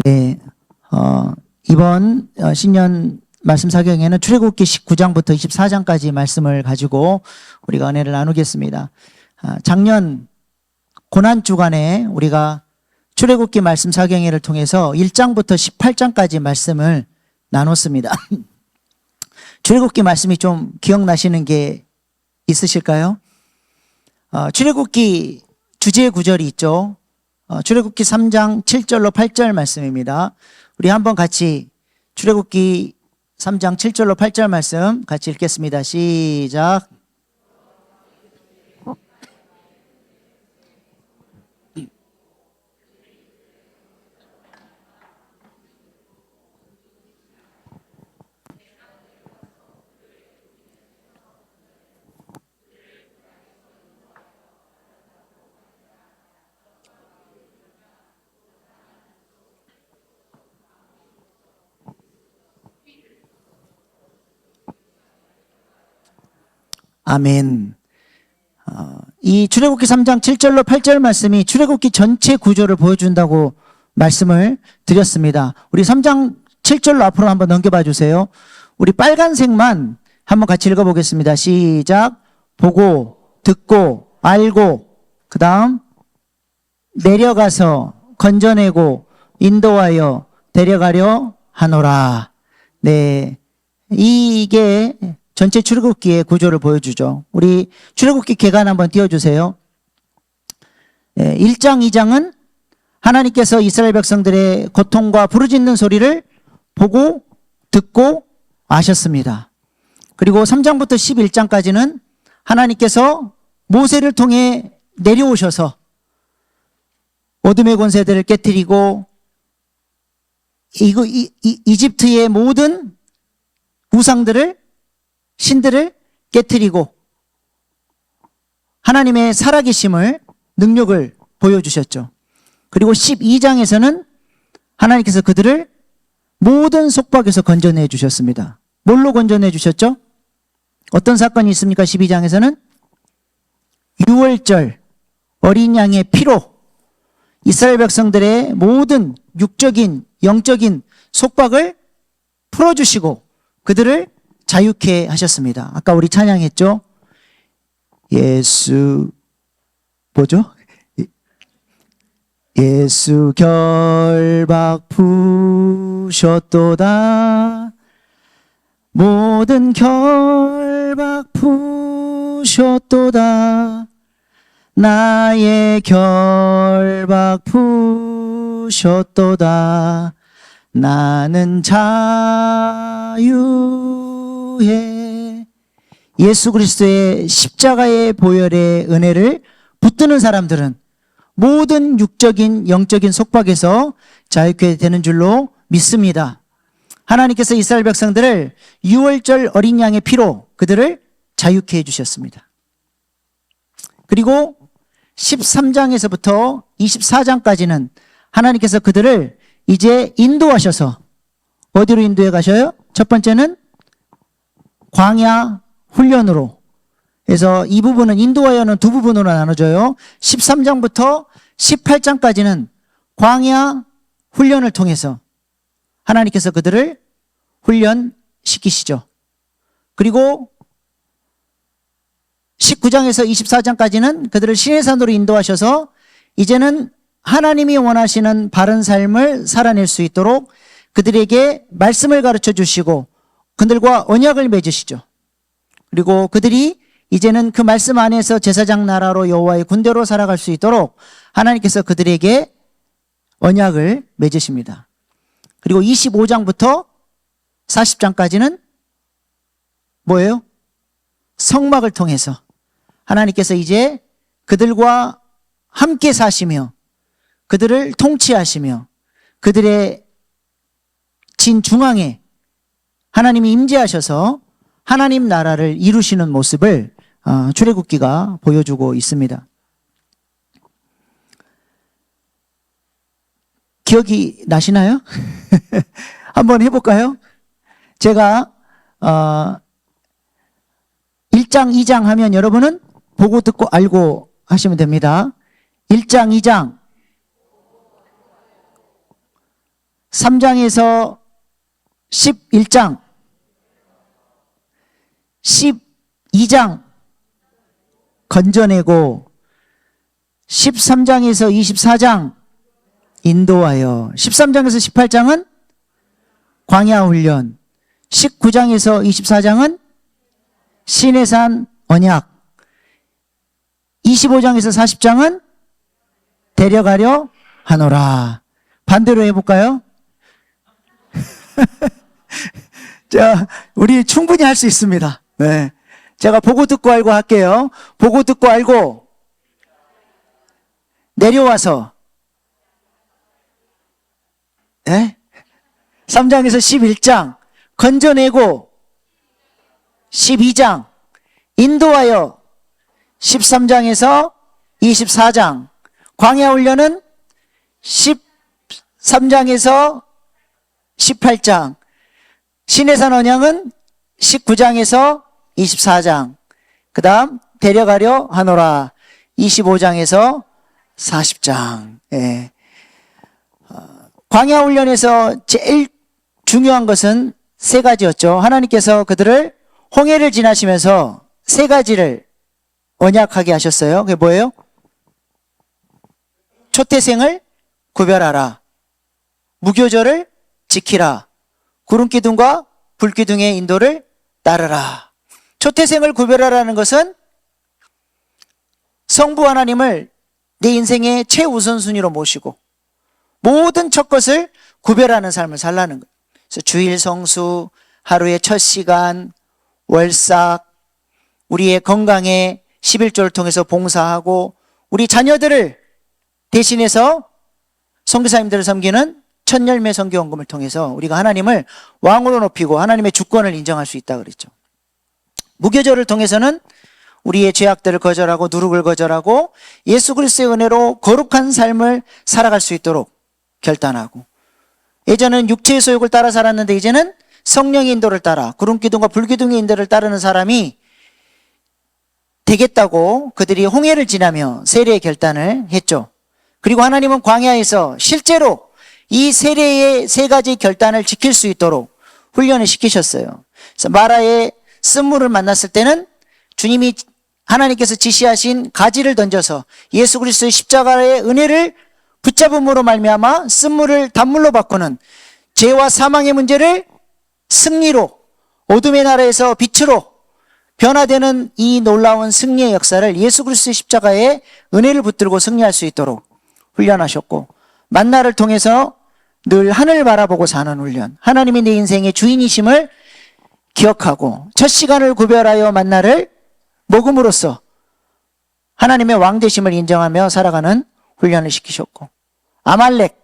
네, 이번 신년 말씀 사경에는 출애굽기 19장부터 24장까지 말씀을 가지고 우리가 은혜를 나누겠습니다. 작년 고난 주간에 우리가 출애굽기 말씀 사경회를 통해서 1장부터 18장까지 말씀을 나눴습니다. 출애굽기 말씀이 좀 기억나시는 게 있으실까요? 출애굽기 주제 구절이 있죠. 출애굽기 3장 7절로 8절 말씀입니다. 우리 한번 같이 출애굽기 3장 7절로 8절 말씀 같이 읽겠습니다. 시작. 아멘. 이 출애굽기 3장 7절로 8절 말씀이 출애굽기 전체 구조를 보여준다고 말씀을 드렸습니다. 우리 3장 7절로 앞으로 한번 넘겨봐 주세요. 우리 빨간색만 한번 같이 읽어보겠습니다. 시작. 보고, 듣고, 알고, 그 다음 내려가서 건져내고 인도하여 데려가려 하노라. 네, 이게 전체 출애굽기의 구조를 보여주죠. 우리 출애굽기 계간 한번 띄워주세요. 1장, 2장은 하나님께서 이스라엘 백성들의 고통과 부르짖는 소리를 보고 듣고 아셨습니다. 그리고 3장부터 11장까지는 하나님께서 모세를 통해 내려오셔서 어둠의 권세들을 깨뜨리고 이집트의 모든 우상들을 신들을 깨뜨리고 하나님의 살아계심을 능력을 보여주셨죠. 그리고 12장에서는 하나님께서 그들을 모든 속박에서 건져내 주셨습니다. 뭘로 건져내 주셨죠? 어떤 사건이 있습니까? 12장에서는 유월절 어린 양의 피로 이스라엘 백성들의 모든 육적인 영적인 속박을 풀어주시고 그들을 자유케 하셨습니다. 아까 우리 찬양했죠? 예수 뭐죠? 예수 결박 푸셨도다. 모든 결박 푸셨도다. 나의 결박 푸셨도다. 나는 자유해. 예수 그리스도의 십자가의 보혈의 은혜를 붙드는 사람들은 모든 육적인 영적인 속박에서 자유케 되는 줄로 믿습니다. 하나님께서 이스라엘 백성들을 유월절 어린 양의 피로 그들을 자유케 해주셨습니다. 그리고 13장에서부터 24장까지는 하나님께서 그들을 이제 인도하셔서 어디로 인도해 가셔요? 첫 번째는 광야 훈련으로 해서 이 부분은 인도하여는 두 부분으로 나눠져요. 13장부터 18장까지는 광야 훈련을 통해서 하나님께서 그들을 훈련시키시죠. 그리고 19장에서 24장까지는 그들을 시내산으로 인도하셔서 이제는 하나님이 원하시는 바른 삶을 살아낼 수 있도록 그들에게 말씀을 가르쳐 주시고 그들과 언약을 맺으시죠. 그리고 그들이 이제는 그 말씀 안에서 제사장 나라로 여호와의 군대로 살아갈 수 있도록 하나님께서 그들에게 언약을 맺으십니다. 그리고 25장부터 40장까지는 뭐예요? 성막을 통해서 하나님께서 이제 그들과 함께 사시며 그들을 통치하시며 그들의 진중앙에 하나님이 임재하셔서 하나님 나라를 이루시는 모습을 출애굽기가 보여주고 있습니다. 기억이 나시나요? 한번 해볼까요? 제가 1장, 2장 하면 여러분은 보고 듣고 알고 하시면 됩니다. 1장, 2장 13장에서 11장, 12장 건져내고 13장에서 24장 인도하여 13장에서 18장은 광야 훈련, 19장에서 24장은 시내산 언약, 25장에서 40장은 데려가려 하노라. 반대로 해볼까요? 자, 우리 충분히 할 수 있습니다. 네. 제가 보고 듣고 알고 할게요. 보고 듣고 알고 내려와서 3장에서 11장 건져내고 12장 인도하여 13장에서 24장 광야 훈련은 13장에서 18장 시내산 언약은 19장에서 24장 그 다음 데려가려 하노라 25장에서 40장. 예. 광야 훈련에서 제일 중요한 것은 세 가지였죠. 하나님께서 그들을 홍해를 지나시면서 세 가지를 언약하게 하셨어요. 그게 뭐예요? 초태생을 구별하라, 무교절을 지키라, 구름기둥과 불기둥의 인도를 따르라. 초태생을 구별하라는 것은 성부 하나님을 내 인생의 최우선순위로 모시고 모든 첫 것을 구별하는 삶을 살라는 거예요. 그래서 주일 성수, 하루의 첫 시간, 월삭, 우리의 건강에 11조를 통해서 봉사하고 우리 자녀들을 대신해서 선교사님들을 섬기는 천열매 선교원금을 통해서 우리가 하나님을 왕으로 높이고 하나님의 주권을 인정할 수 있다 그랬죠. 무교절을 통해서는 우리의 죄악들을 거절하고 누룩을 거절하고 예수 그리스도의 은혜로 거룩한 삶을 살아갈 수 있도록 결단하고, 예전은 육체의 소욕을 따라 살았는데 이제는 성령의 인도를 따라 구름기둥과 불기둥의 인도를 따르는 사람이 되겠다고 그들이 홍해를 지나며 세례의 결단을 했죠. 그리고 하나님은 광야에서 실제로 이 세례의 세 가지 결단을 지킬 수 있도록 훈련을 시키셨어요. 그래서 마라의 쓴물을 만났을 때는 주님이 하나님께서 지시하신 가지를 던져서 예수 그리스도의 십자가의 은혜를 붙잡음으로 말미암아 쓴물을 단물로 바꾸는 죄와 사망의 문제를 승리로, 어둠의 나라에서 빛으로 변화되는 이 놀라운 승리의 역사를 예수 그리스도의 십자가의 은혜를 붙들고 승리할 수 있도록 훈련하셨고, 만나를 통해서 늘 하늘을 바라보고 사는 훈련, 하나님이 내 인생의 주인이심을 기억하고 첫 시간을 구별하여 만나를 먹음으로써 하나님의 왕되심을 인정하며 살아가는 훈련을 시키셨고, 아말렉,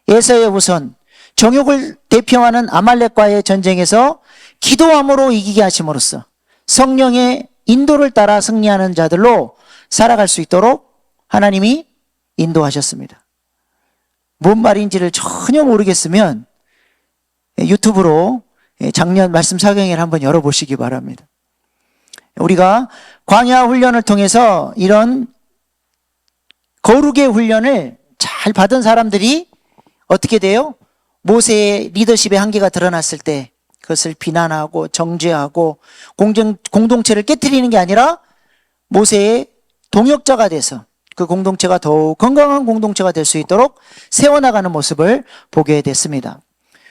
에서의 우선, 정욕을 대표하는 아말렉과의 전쟁에서 기도함으로 이기게 하심으로써 성령의 인도를 따라 승리하는 자들로 살아갈 수 있도록 하나님이 인도하셨습니다. 뭔 말인지를 전혀 모르겠으면 유튜브로 작년 말씀 사경회를 한번 열어보시기 바랍니다. 우리가 광야 훈련을 통해서 이런 거룩의 훈련을 잘 받은 사람들이 어떻게 돼요? 모세의 리더십의 한계가 드러났을 때 그것을 비난하고 정죄하고 공동체를 깨트리는 게 아니라 모세의 동역자가 돼서 그 공동체가 더욱 건강한 공동체가 될 수 있도록 세워나가는 모습을 보게 됐습니다.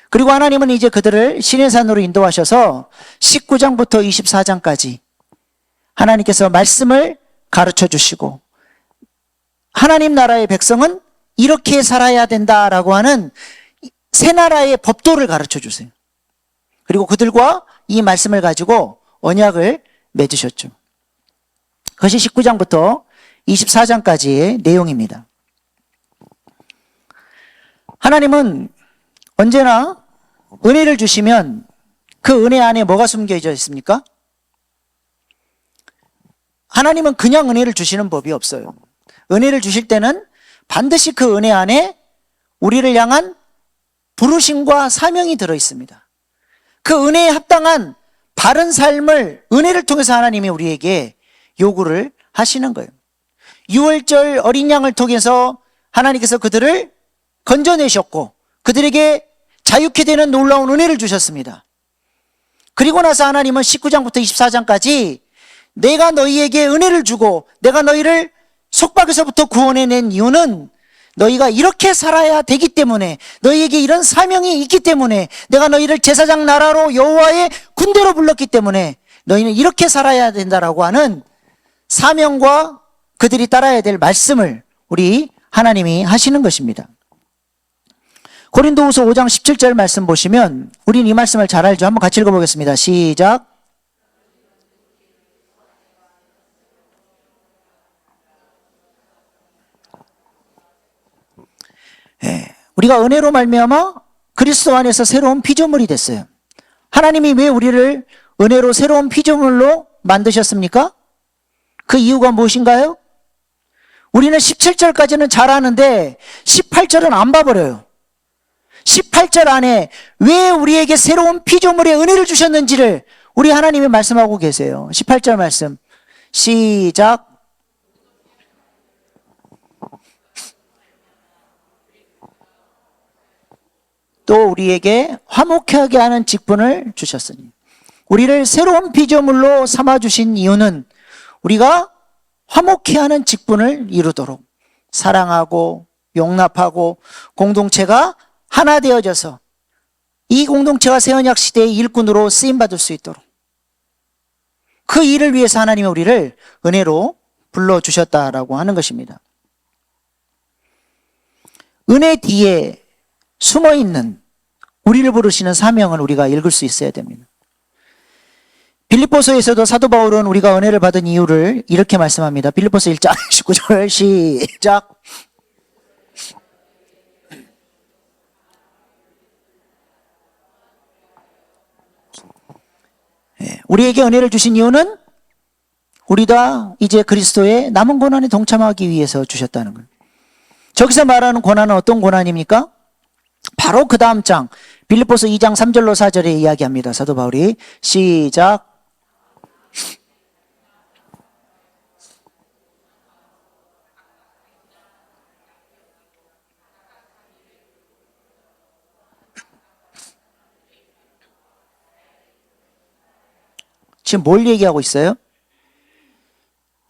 그리고 하나님은 이제 그들을 시내산으로 인도하셔서 19장부터 24장까지 하나님께서 말씀을 가르쳐 주시고, 하나님 나라의 백성은 이렇게 살아야 된다라고 하는 새 나라의 법도를 가르쳐 주세요. 그리고 그들과 이 말씀을 가지고 언약을 맺으셨죠. 그것이 19장부터 24장까지의 내용입니다. 하나님은 언제나 은혜를 주시면 그 은혜 안에 뭐가 숨겨져 있습니까? 하나님은 그냥 은혜를 주시는 법이 없어요. 은혜를 주실 때는 반드시 그 은혜 안에 우리를 향한 부르심과 사명이 들어 있습니다. 그 은혜에 합당한 바른 삶을 은혜를 통해서 하나님이 우리에게 요구를 하시는 거예요. 유월절 어린 양을 통해서 하나님께서 그들을 건져내셨고 그들에게 자유케 되는 놀라운 은혜를 주셨습니다. 그리고 나서 하나님은 19장부터 24장까지 내가 너희에게 은혜를 주고 내가 너희를 속박에서부터 구원해낸 이유는 너희가 이렇게 살아야 되기 때문에, 너희에게 이런 사명이 있기 때문에, 내가 너희를 제사장 나라로 여호와의 군대로 불렀기 때문에 너희는 이렇게 살아야 된다라고 하는 사명과 그들이 따라야 될 말씀을 우리 하나님이 하시는 것입니다. 고린도후서 5장 17절 말씀 보시면 우린 이 말씀을 잘 알죠. 한번 같이 읽어보겠습니다. 시작. 우리가 은혜로 말미암아 그리스도 안에서 새로운 피조물이 됐어요. 하나님이 왜 우리를 은혜로 새로운 피조물로 만드셨습니까? 그 이유가 무엇인가요? 우리는 17절까지는 잘 아는데 18절은 안 봐버려요. 18절 안에 왜 우리에게 새로운 피조물의 은혜를 주셨는지를 우리 하나님이 말씀하고 계세요. 18절 말씀 시작. 또 우리에게 화목하게 하는 직분을 주셨으니, 우리를 새로운 피조물로 삼아주신 이유는 우리가 화목해 하는 직분을 이루도록 사랑하고 용납하고 공동체가 하나 되어져서 이 공동체가 새언약 시대의 일꾼으로 쓰임받을 수 있도록, 그 일을 위해서 하나님이 우리를 은혜로 불러주셨다라고 하는 것입니다. 은혜 뒤에 숨어있는 우리를 부르시는 사명을 우리가 읽을 수 있어야 됩니다. 빌립보서에서도 사도 바울은 우리가 은혜를 받은 이유를 이렇게 말씀합니다. 빌립보서 1장 19절 시작. 우리에게 은혜를 주신 이유는 우리 다 이제 그리스도의 남은 고난에 동참하기 위해서 주셨다는 거예요. 저기서 말하는 고난은 어떤 고난입니까? 바로 그 다음 장 빌립보서 2장 3절로 4절에 이야기합니다. 사도 바울이 시작. 지금 뭘 얘기하고 있어요?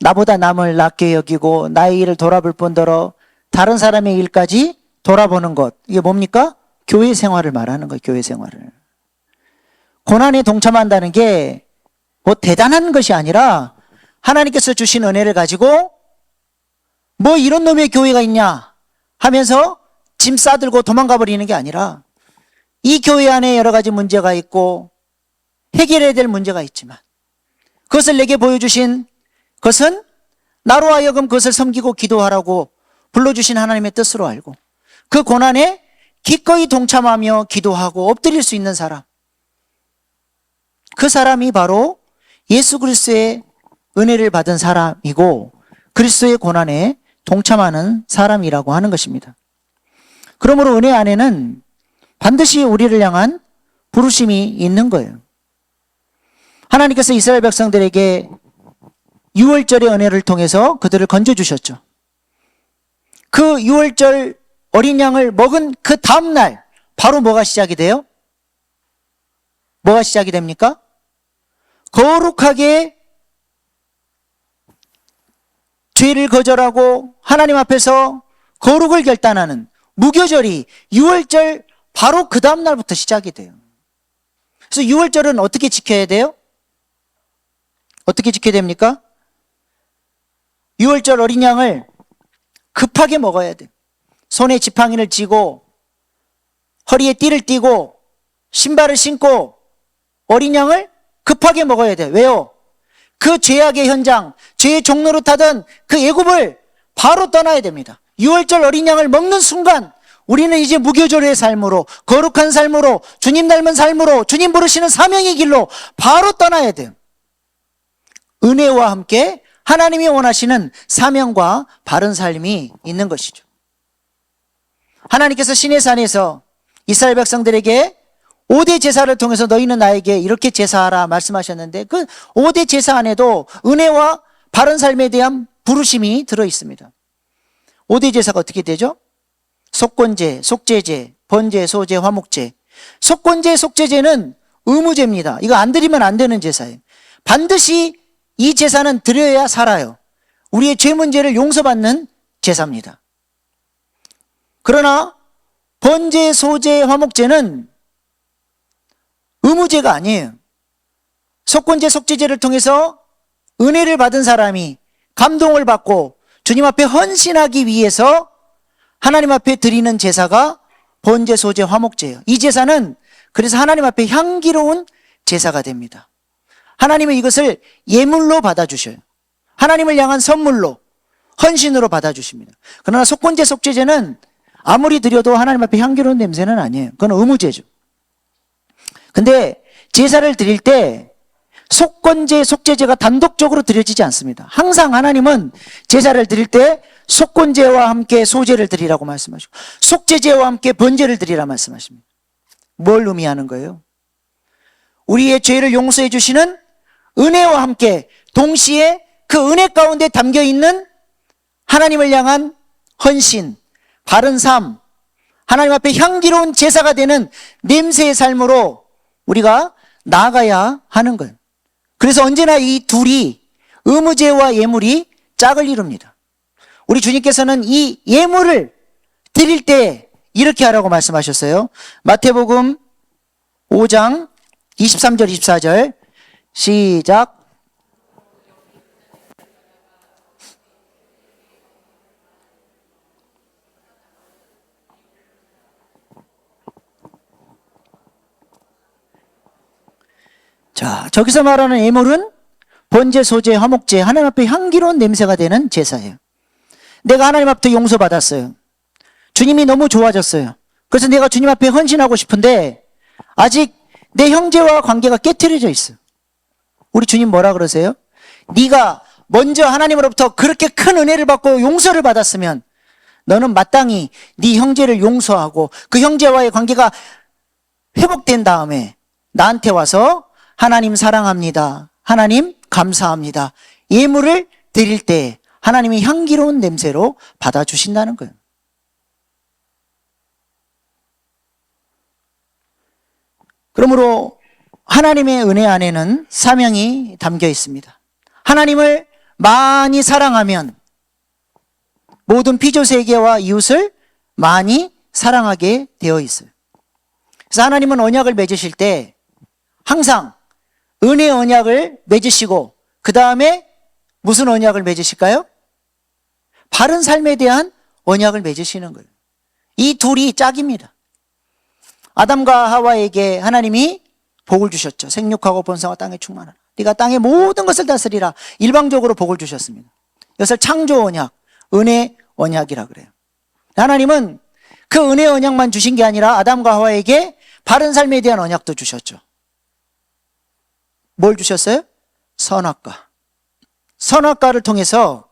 나보다 남을 낮게 여기고 나의 일을 돌아볼 뿐더러 다른 사람의 일까지 돌아보는 것. 이게 뭡니까? 교회 생활을 말하는 거예요. 교회 생활을. 고난에 동참한다는 게 뭐 대단한 것이 아니라 하나님께서 주신 은혜를 가지고 뭐 이런 놈의 교회가 있냐 하면서 짐 싸들고 도망가 버리는 게 아니라, 이 교회 안에 여러 가지 문제가 있고 해결해야 될 문제가 있지만 그것을 내게 보여주신 것은 나로 하여금 그것을 섬기고 기도하라고 불러주신 하나님의 뜻으로 알고 그 고난에 기꺼이 동참하며 기도하고 엎드릴 수 있는 사람, 그 사람이 바로 예수 그리스도의 은혜를 받은 사람이고 그리스도의 고난에 동참하는 사람이라고 하는 것입니다. 그러므로 은혜 안에는 반드시 우리를 향한 부르심이 있는 거예요. 하나님께서 이스라엘 백성들에게 유월절의 은혜를 통해서 그들을 건져주셨죠. 그 유월절 어린 양을 먹은 그 다음날 바로 뭐가 시작이 돼요? 뭐가 시작이 됩니까? 거룩하게 죄를 거절하고 하나님 앞에서 거룩을 결단하는 무교절이 유월절 바로 그 다음날부터 시작이 돼요. 그래서 유월절은 어떻게 지켜야 돼요? 어떻게 지켜야 됩니까? 유월절 어린 양을 급하게 먹어야 돼요. 손에 지팡이를 쥐고 허리에 띠를 띠고 신발을 신고 어린 양을 급하게 먹어야 돼요. 왜요? 그 죄악의 현장, 죄의 종로로 타던 그 애굽을 바로 떠나야 됩니다. 유월절 어린 양을 먹는 순간 우리는 이제 무교절의 삶으로, 거룩한 삶으로, 주님 닮은 삶으로, 주님 부르시는 사명의 길로 바로 떠나야 돼요. 은혜와 함께 하나님이 원하시는 사명과 바른 삶이 있는 것이죠. 하나님께서 시내산에서 이스라엘 백성들에게 5대 제사를 통해서 너희는 나에게 이렇게 제사하라 말씀하셨는데, 그 5대 제사 안에도 은혜와 바른 삶에 대한 부르심이 들어있습니다. 5대 제사가 어떻게 되죠? 속건제, 속죄제, 번제, 소제, 화목제. 속건제, 속죄제는 의무제입니다. 이거 안 드리면 안 되는 제사예요. 반드시 이 제사는 드려야 살아요. 우리의 죄 문제를 용서받는 제사입니다. 그러나 번제, 소제, 화목제는 의무제가 아니에요. 속건제, 속죄제를 통해서 은혜를 받은 사람이 감동을 받고 주님 앞에 헌신하기 위해서 하나님 앞에 드리는 제사가 번제, 소제, 화목제예요. 이 제사는 그래서 하나님 앞에 향기로운 제사가 됩니다. 하나님은 이것을 예물로 받아주셔요. 하나님을 향한 선물로, 헌신으로 받아주십니다. 그러나 속건제, 속죄제는 아무리 드려도 하나님 앞에 향기로운 냄새는 아니에요. 그건 의무제죠. 근데 제사를 드릴 때 속건제, 속죄제가 단독적으로 드려지지 않습니다. 항상 하나님은 제사를 드릴 때 속건제와 함께 소제를 드리라고 말씀하시고 속죄제와 함께 번제를 드리라 말씀하십니다. 뭘 의미하는 거예요? 우리의 죄를 용서해 주시는 은혜와 함께 동시에 그 은혜 가운데 담겨 있는 하나님을 향한 헌신, 바른 삶, 하나님 앞에 향기로운 제사가 되는 냄새의 삶으로 우리가 나아가야 하는 거예요. 그래서 언제나 이 둘이 의무제와 예물이 짝을 이룹니다. 우리 주님께서는 이 예물을 드릴 때 이렇게 하라고 말씀하셨어요. 마태복음 5장 23절 24절 시작. 자, 저기서 말하는 예물은 번제, 소제, 화목제, 하나님 앞에 향기로운 냄새가 되는 제사예요. 내가 하나님 앞에 용서받았어요. 주님이 너무 좋아졌어요. 그래서 내가 주님 앞에 헌신하고 싶은데 아직 내 형제와 관계가 깨트려져 있어요. 우리 주님 뭐라 그러세요? 네가 먼저 하나님으로부터 그렇게 큰 은혜를 받고 용서를 받았으면 너는 마땅히 네 형제를 용서하고 그 형제와의 관계가 회복된 다음에 나한테 와서 하나님 사랑합니다. 하나님 감사합니다. 예물을 드릴 때 하나님이 향기로운 냄새로 받아주신다는 거예요. 그러므로 하나님의 은혜 안에는 사명이 담겨 있습니다. 하나님을 많이 사랑하면 모든 피조세계와 이웃을 많이 사랑하게 되어 있어요. 그래서 하나님은 언약을 맺으실 때 항상 은혜 언약을 맺으시고 그 다음에 무슨 언약을 맺으실까요? 바른 삶에 대한 언약을 맺으시는 거예요. 이 둘이 짝입니다. 아담과 하와에게 하나님이 복을 주셨죠. 생육하고 번성하고 땅에 충만하라. 네가 땅의 모든 것을 다스리라. 일방적으로 복을 주셨습니다. 이것을 창조 언약, 은혜 언약이라 그래요. 하나님은 그 은혜 언약만 주신 게 아니라 아담과 하와에게 바른 삶에 대한 언약도 주셨죠. 뭘 주셨어요? 선악과. 선악과를 통해서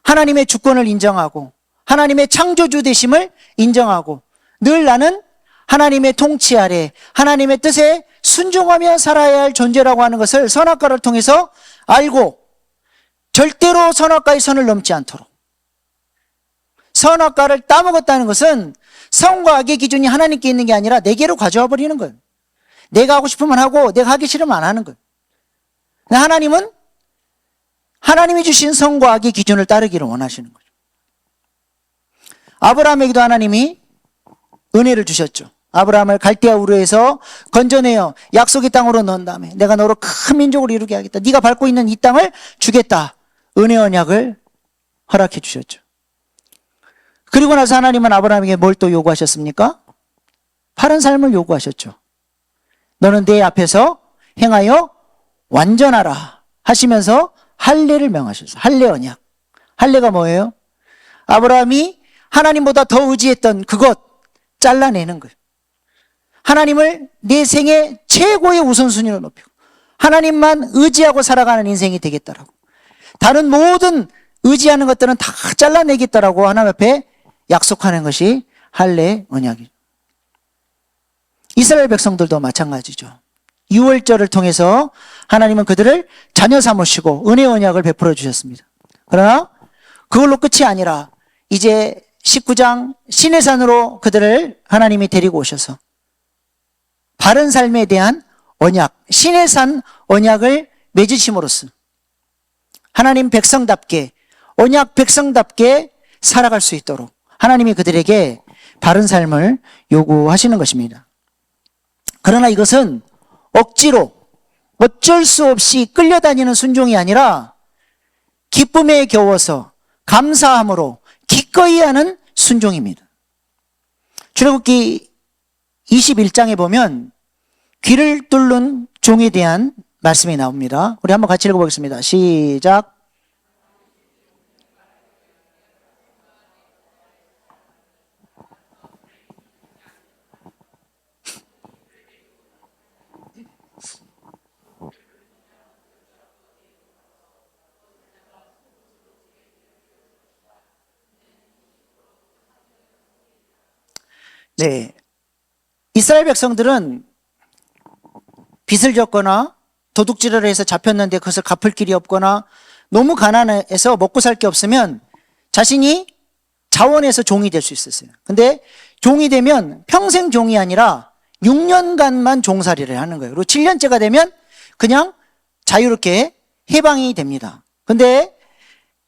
하나님의 주권을 인정하고 하나님의 창조주 되심을 인정하고 늘 나는 하나님의 통치 아래 하나님의 뜻에 순종하며 살아야 할 존재라고 하는 것을 선악과를 통해서 알고 절대로 선악과의 선을 넘지 않도록. 선악과를 따먹었다는 것은 선과 악의 기준이 하나님께 있는 게 아니라 내게로 가져와 버리는 거예요. 내가 하고 싶으면 하고 내가 하기 싫으면 안 하는 거예요. 하나님은 하나님이 주신 선과 악의 기준을 따르기를 원하시는 거죠. 아브라함에게도 하나님이 은혜를 주셨죠. 아브라함을 갈대아 우르에서 건져내어 약속의 땅으로 넣은 다음에 내가 너로 큰 민족을 이루게 하겠다. 네가 밟고 있는 이 땅을 주겠다. 은혜 언약을 허락해 주셨죠. 그리고 나서 하나님은 아브라함에게 뭘 또 요구하셨습니까? 바른 삶을 요구하셨죠. 너는 내 앞에서 행하여 완전하라 하시면서 할례를 명하셨어요. 할례 언약. 할례가 뭐예요? 아브라함이 하나님보다 더 의지했던 그것 잘라내는 거예요. 하나님을 내 생의 최고의 우선순위로 높이고 하나님만 의지하고 살아가는 인생이 되겠다라고. 다른 모든 의지하는 것들은 다 잘라내겠다라고 하나님 앞에 약속하는 것이 할례 언약이죠. 이스라엘 백성들도 마찬가지죠. 유월절을 통해서 하나님은 그들을 자녀 삼으시고 은혜 언약을 베풀어 주셨습니다. 그러나 그걸로 끝이 아니라 이제 19장 시내산으로 그들을 하나님이 데리고 오셔서 바른 삶에 대한 언약, 시내산 언약을 맺으심으로써 하나님 백성답게, 언약 백성답게 살아갈 수 있도록 하나님이 그들에게 바른 삶을 요구하시는 것입니다. 그러나 이것은 억지로 어쩔 수 없이 끌려다니는 순종이 아니라 기쁨에 겨워서 감사함으로 기꺼이 하는 순종입니다. 출애굽기 21장에 보면 귀를 뚫는 종에 대한 말씀이 나옵니다. 우리 한번 같이 읽어보겠습니다. 시작. 네, 이스라엘 백성들은 빚을 졌거나 도둑질을 해서 잡혔는데 그것을 갚을 길이 없거나 너무 가난해서 먹고 살 게 없으면 자신이 자원해서 종이 될 수 있었어요. 근데 종이 되면 평생 종이 아니라 6년간만 종살이를 하는 거예요. 그리고 7년째가 되면 그냥 자유롭게 해방이 됩니다. 근데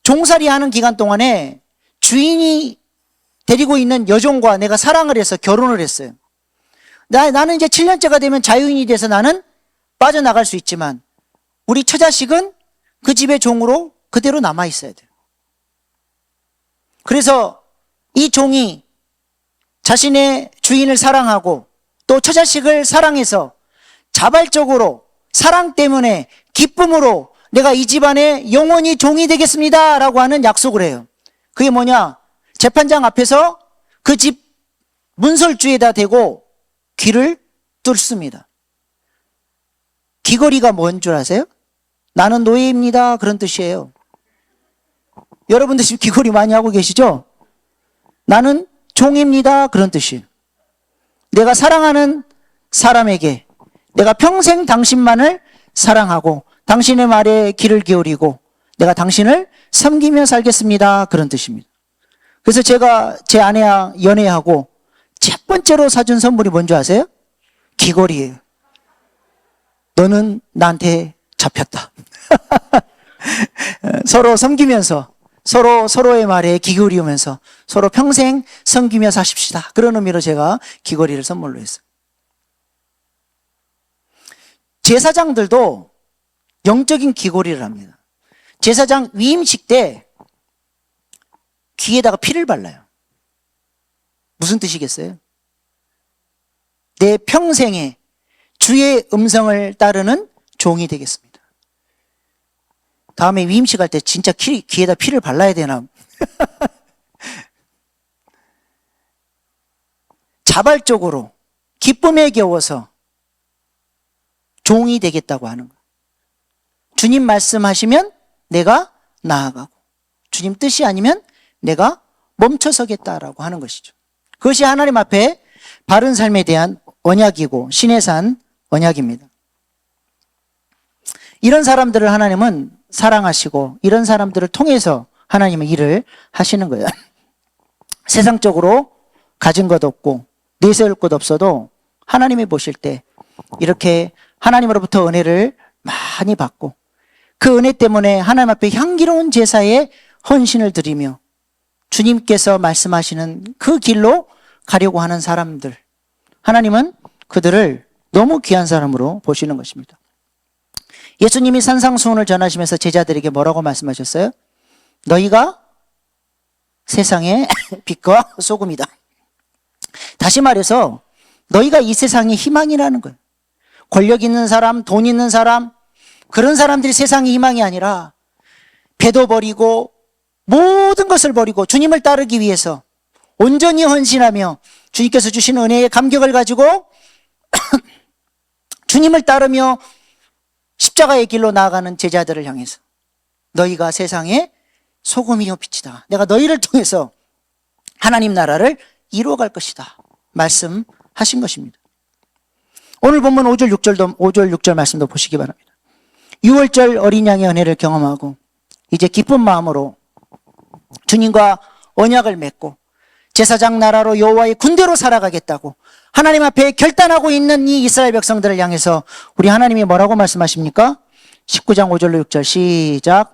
종살이 하는 기간 동안에 주인이 데리고 있는 여종과 내가 사랑을 해서 결혼을 했어요. 나는 이제 7년째가 되면 자유인이 돼서 나는 빠져나갈 수 있지만 우리 처자식은 그 집의 종으로 그대로 남아 있어야 돼요. 그래서 이 종이 자신의 주인을 사랑하고 또 처자식을 사랑해서 자발적으로 사랑 때문에 기쁨으로 내가 이 집안에 영원히 종이 되겠습니다 라고 하는 약속을 해요. 그게 뭐냐? 재판장 앞에서 그 집 문설주에다 대고 귀를 뚫습니다. 귀걸이가 뭔 줄 아세요? 나는 노예입니다 그런 뜻이에요. 여러분들 지금 귀걸이 많이 하고 계시죠? 나는 종입니다 그런 뜻이에요. 내가 사랑하는 사람에게 내가 평생 당신만을 사랑하고 당신의 말에 귀를 기울이고 내가 당신을 섬기며 살겠습니다 그런 뜻입니다. 그래서 제가 제 아내와 연애하고 첫 번째로 사준 선물이 뭔지 아세요? 귀걸이에요. 너는 나한테 잡혔다. 서로 섬기면서 서로의 말에 귀 기울이면서 서로 평생 섬기며 사십시다. 그런 의미로 제가 귀걸이를 선물로 했어요. 제사장들도 영적인 귀걸이를 합니다. 제사장 위임식 때 귀에다가 피를 발라요. 무슨 뜻이겠어요? 내 평생에 주의 음성을 따르는 종이 되겠습니다. 다음에 위임식 할 때 진짜 귀에다 피를 발라야 되나? 자발적으로 기쁨에 겨워서 종이 되겠다고 하는 거예요. 주님 말씀하시면 내가 나아가고 주님 뜻이 아니면 내가 멈춰서겠다라고 하는 것이죠. 그것이 하나님 앞에 바른 삶에 대한 언약이고 신의 산 언약입니다. 이런 사람들을 하나님은 사랑하시고 이런 사람들을 통해서 하나님은 일을 하시는 거예요. 세상적으로 가진 것 없고 내세울 것 없어도 하나님이 보실 때 이렇게 하나님으로부터 은혜를 많이 받고 그 은혜 때문에 하나님 앞에 향기로운 제사에 헌신을 드리며 주님께서 말씀하시는 그 길로 가려고 하는 사람들, 하나님은 그들을 너무 귀한 사람으로 보시는 것입니다. 예수님이 산상수훈을 전하시면서 제자들에게 뭐라고 말씀하셨어요? 너희가 세상의 빛과 소금이다. 다시 말해서 너희가 이 세상의 희망이라는 거예요. 권력 있는 사람, 돈 있는 사람, 그런 사람들이 세상의 희망이 아니라 배도 버리고 모든 것을 버리고 주님을 따르기 위해서 온전히 헌신하며 주님께서 주신 은혜의 감격을 가지고 주님을 따르며 십자가의 길로 나아가는 제자들을 향해서 너희가 세상의 소금이요 빛이다. 내가 너희를 통해서 하나님 나라를 이루어갈 것이다. 말씀하신 것입니다. 오늘 본문 5절 6절 말씀도 보시기 바랍니다. 6월절 어린 양의 은혜를 경험하고 이제 기쁜 마음으로 주님과 언약을 맺고 제사장 나라로 여호와의 군대로 살아가겠다고 하나님 앞에 결단하고 있는 이 이스라엘 백성들을 향해서 우리 하나님이 뭐라고 말씀하십니까? 19장 5절로 6절 시작.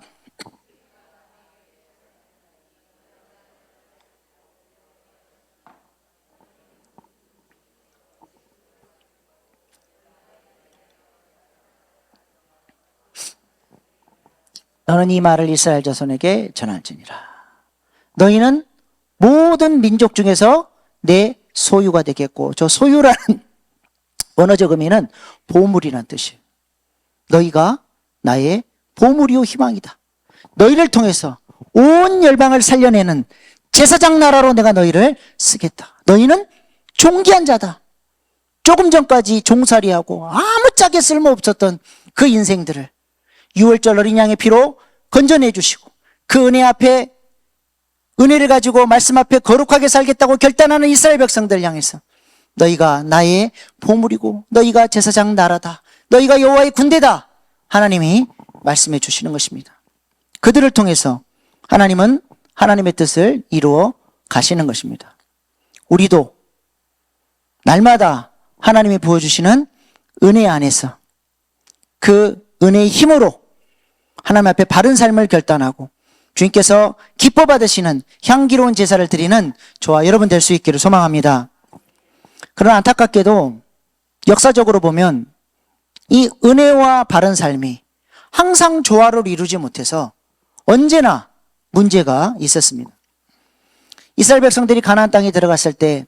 너는 이 말을 이스라엘 자손에게 전할지니라. 너희는 모든 민족 중에서 내 소유가 되겠고, 저 소유라는 원어적 의미는 보물이라는 뜻이에요. 너희가 나의 보물이요 희망이다. 너희를 통해서 온 열방을 살려내는 제사장 나라로 내가 너희를 쓰겠다. 너희는 존귀한 자다. 조금 전까지 종살이하고 아무짝에 쓸모없었던 그 인생들을 6월절 어린 양의 피로 건져내 주시고 그 은혜 앞에 은혜를 가지고 말씀 앞에 거룩하게 살겠다고 결단하는 이스라엘 백성들 향해서 너희가 나의 보물이고 너희가 제사장 나라다. 너희가 여호와의 군대다. 하나님이 말씀해 주시는 것입니다. 그들을 통해서 하나님은 하나님의 뜻을 이루어 가시는 것입니다. 우리도 날마다 하나님이 부어주시는 은혜 안에서 그 은혜의 힘으로 하나님 앞에 바른 삶을 결단하고 주님께서 기뻐 받으시는 향기로운 제사를 드리는 저와 여러분 될 수 있기를 소망합니다. 그러나 안타깝게도 역사적으로 보면 이 은혜와 바른 삶이 항상 조화를 이루지 못해서 언제나 문제가 있었습니다. 이스라엘 백성들이 가나안 땅에 들어갔을 때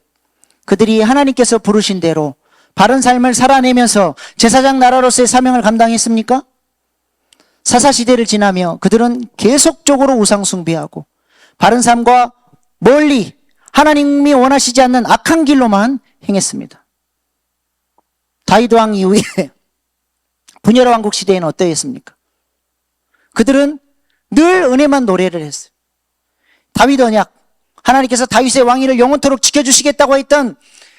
그들이 하나님께서 부르신 대로 바른 삶을 살아내면서 제사장 나라로서의 사명을 감당했습니까? 사사시대를 지나며 그들은 계속적으로 우상 숭배하고 바른 삶과 멀리 하나님이 원하시지 않는 악한 길로만 행했습니다. 다윗 왕 이후에 분열 왕국 시대에는 어떠했습니까? 그들은 늘 은혜만 노래를 했어요. 다윗 언약, 하나님께서 다윗의 왕위를 영원토록 지켜주시겠다고 했던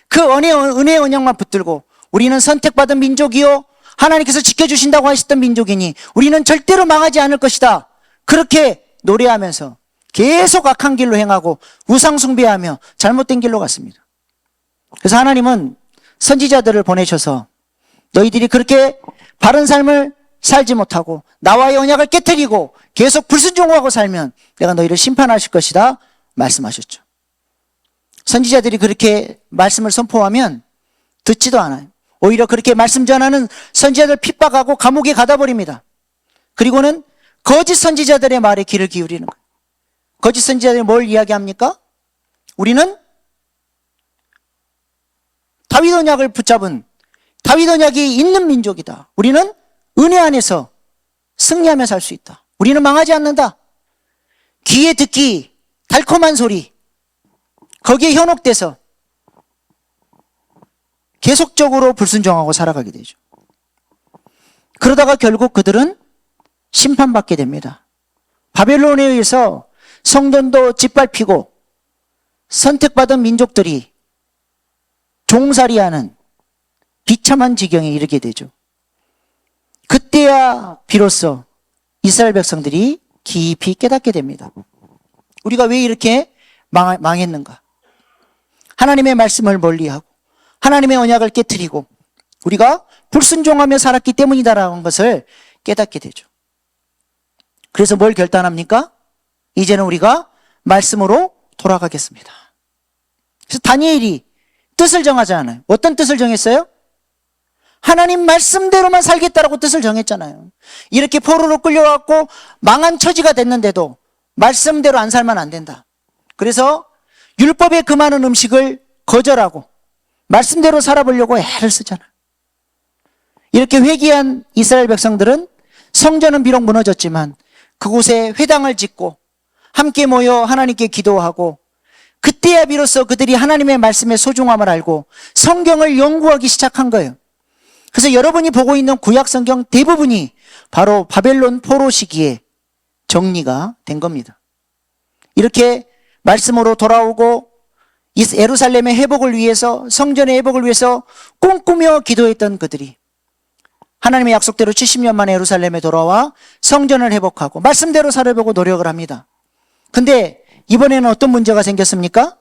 그 은혜의 언약만 붙들고 우리는 선택받은 민족이요 하나님께서 지켜주신다고 하셨던 민족이니 우리는 절대로 망하지 않을 것이다. 그렇게 노래하면서 계속 악한 길로 행하고 우상 숭배하며 잘못된 길로 갔습니다. 그래서 하나님은 선지자들을 보내셔서 너희들이 그렇게 바른 삶을 살지 못하고 나와의 언약을 깨트리고 계속 불순종하고 살면 내가 너희를 심판하실 것이다 말씀하셨죠. 선지자들이 그렇게 말씀을 선포하면 듣지도 않아요. 오히려 그렇게 말씀 전하는 선지자들 핍박하고 감옥에 가다 버립니다. 그리고는 거짓 선지자들의 말에 귀를 기울이는 거예요. 거짓 선지자들이 뭘 이야기합니까? 우리는 다윗 언약을 붙잡은 다윗 언약이 있는 민족이다. 우리는 은혜 안에서 승리하며 살 수 있다. 우리는 망하지 않는다. 귀에 듣기 달콤한 소리 거기에 현혹돼서 계속적으로 불순종하고 살아가게 되죠. 그러다가 결국 그들은 심판받게 됩니다. 바벨론에 의해서 성전도 짓밟히고 선택받은 민족들이 종살이하는 비참한 지경에 이르게 되죠. 그때야 비로소 이스라엘 백성들이 깊이 깨닫게 됩니다. 우리가 왜 이렇게 망했는가? 하나님의 말씀을 멀리하고 하나님의 언약을 깨트리고 우리가 불순종하며 살았기 때문이다라는 것을 깨닫게 되죠. 그래서 뭘 결단합니까? 이제는 우리가 말씀으로 돌아가겠습니다. 그래서 다니엘이 뜻을 정하지 않아요. 어떤 뜻을 정했어요? 하나님 말씀대로만 살겠다라고 뜻을 정했잖아요. 이렇게 포로로 끌려왔고 망한 처지가 됐는데도 말씀대로 안 살면 안 된다. 그래서 율법에 금하는 음식을 거절하고 말씀대로 살아보려고 애를 쓰잖아요. 이렇게 회개한 이스라엘 백성들은 성전은 비록 무너졌지만 그곳에 회당을 짓고 함께 모여 하나님께 기도하고 그때야 비로소 그들이 하나님의 말씀의 소중함을 알고 성경을 연구하기 시작한 거예요. 그래서 여러분이 보고 있는 구약 성경 대부분이 바로 바벨론 포로 시기에 정리가 된 겁니다. 이렇게 말씀으로 돌아오고 예루살렘의 회복을 위해서 성전의 회복을 위해서 꿈꾸며 기도했던 그들이 하나님의 약속대로 70년 만에 예루살렘에 돌아와 성전을 회복하고 말씀대로 살아보고 노력을 합니다. 근데 이번에는 어떤 문제가 생겼습니까?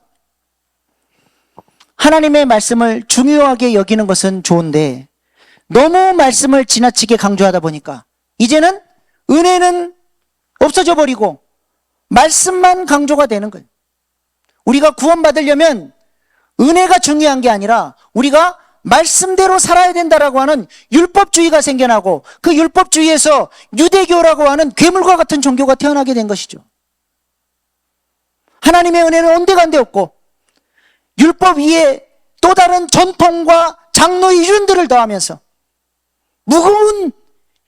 하나님의 말씀을 중요하게 여기는 것은 좋은데 너무 말씀을 지나치게 강조하다 보니까 이제는 은혜는 없어져 버리고 말씀만 강조가 되는 거예요. 우리가 구원받으려면 은혜가 중요한 게 아니라 우리가 말씀대로 살아야 된다라고 하는 율법주의가 생겨나고 그 율법주의에서 유대교라고 하는 괴물과 같은 종교가 태어나게 된 것이죠. 하나님의 은혜는 온데간데 없고 율법 위에 또 다른 전통과 장로의 이윤들을 더하면서 무거운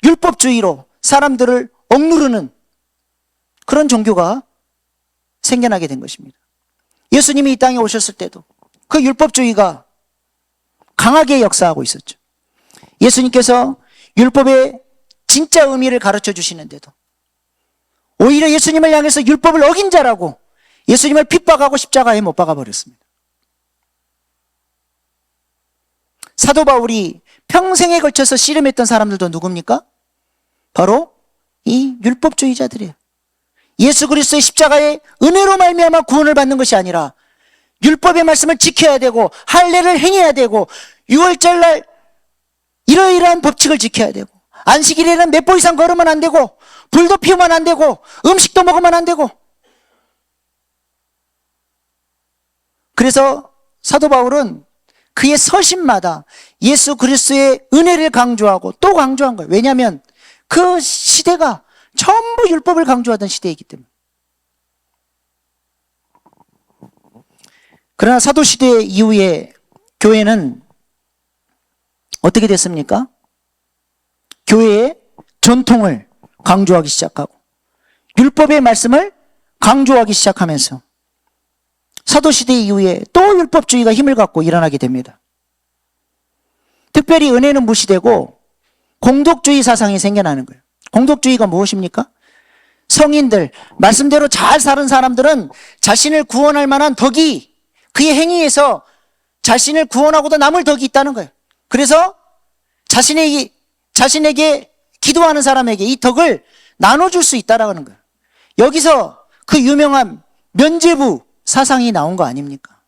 율법주의로 사람들을 억누르는 그런 종교가 생겨나게 된 것입니다. 예수님이 이 땅에 오셨을 때도 그 율법주의가 강하게 역사하고 있었죠. 예수님께서 율법의 진짜 의미를 가르쳐 주시는데도 오히려 예수님을 향해서 율법을 어긴 자라고 예수님을 핍박하고 십자가에 못 박아 버렸습니다. 사도 바울이 평생에 걸쳐서 씨름했던 사람들도 누굽니까? 바로 이 율법주의자들이에요. 예수 그리스도의 십자가의 은혜로 말미암아 구원을 받는 것이 아니라 율법의 말씀을 지켜야 되고 할례를 행해야 되고 6월절 날 이러이러한 법칙을 지켜야 되고 안식일에는 몇 보 이상 걸으면 안 되고 불도 피우면 안 되고 음식도 먹으면 안 되고. 그래서 사도 바울은 그의 서신마다 예수 그리스도의 은혜를 강조하고 또 강조한 거예요. 왜냐하면 그 시대가 전부 율법을 강조하던 시대이기 때문에. 그러나 사도시대 이후에 교회는 어떻게 됐습니까? 교회의 전통을 강조하기 시작하고 율법의 말씀을 강조하기 시작하면서 사도시대 이후에 또 율법주의가 힘을 갖고 일어나게 됩니다. 특별히 은혜는 무시되고 공덕주의 사상이 생겨나는 거예요. 공덕주의가 무엇입니까? 성인들, 말씀대로 잘 사는 사람들은 자신을 구원할 만한 덕이 그의 행위에서 자신을 구원하고도 남을 덕이 있다는 거예요. 그래서 자신에게 기도하는 사람에게 이 덕을 나눠줄 수 있다라는 거예요. 여기서 그 유명한 면죄부 사상이 나온 거 아닙니까?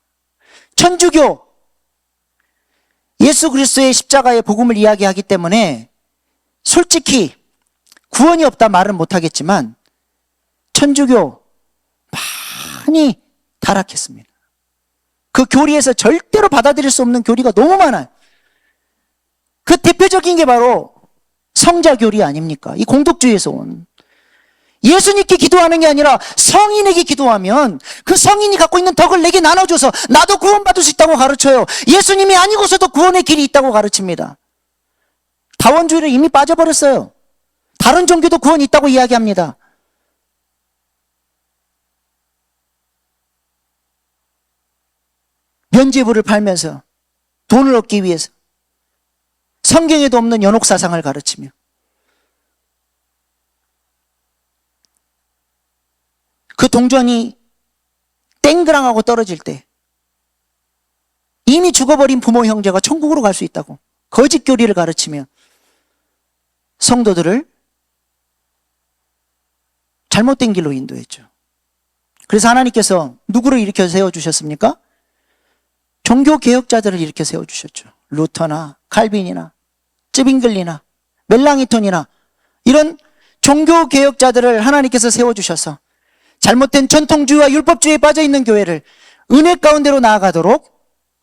천주교, 예수 그리스도의 십자가의 복음을 이야기하기 때문에 솔직히 구원이 없다 말은 못하겠지만 천주교 많이 타락했습니다. 그 교리에서 절대로 받아들일 수 없는 교리가 너무 많아요. 그 대표적인 게 바로 성자교리 아닙니까? 이 공덕주의에서 온. 예수님께 기도하는 게 아니라 성인에게 기도하면 그 성인이 갖고 있는 덕을 내게 나눠줘서 나도 구원받을 수 있다고 가르쳐요. 예수님이 아니고서도 구원의 길이 있다고 가르칩니다. 다원주의를 이미 빠져버렸어요. 다른 종교도 구원이 있다고 이야기합니다. 면죄부를 팔면서 돈을 얻기 위해서 성경에도 없는 연옥사상을 가르치며 그 동전이 땡그랑하고 떨어질 때 이미 죽어버린 부모 형제가 천국으로 갈 수 있다고 거짓 교리를 가르치며 성도들을 잘못된 길로 인도했죠. 그래서 하나님께서 누구를 일으켜 세워주셨습니까? 종교개혁자들을 일으켜 세워주셨죠. 루터나 칼빈이나 쯔빙글리나 멜랑이톤이나 이런 종교개혁자들을 하나님께서 세워주셔서 잘못된 전통주의와 율법주의에 빠져있는 교회를 은혜 가운데로 나아가도록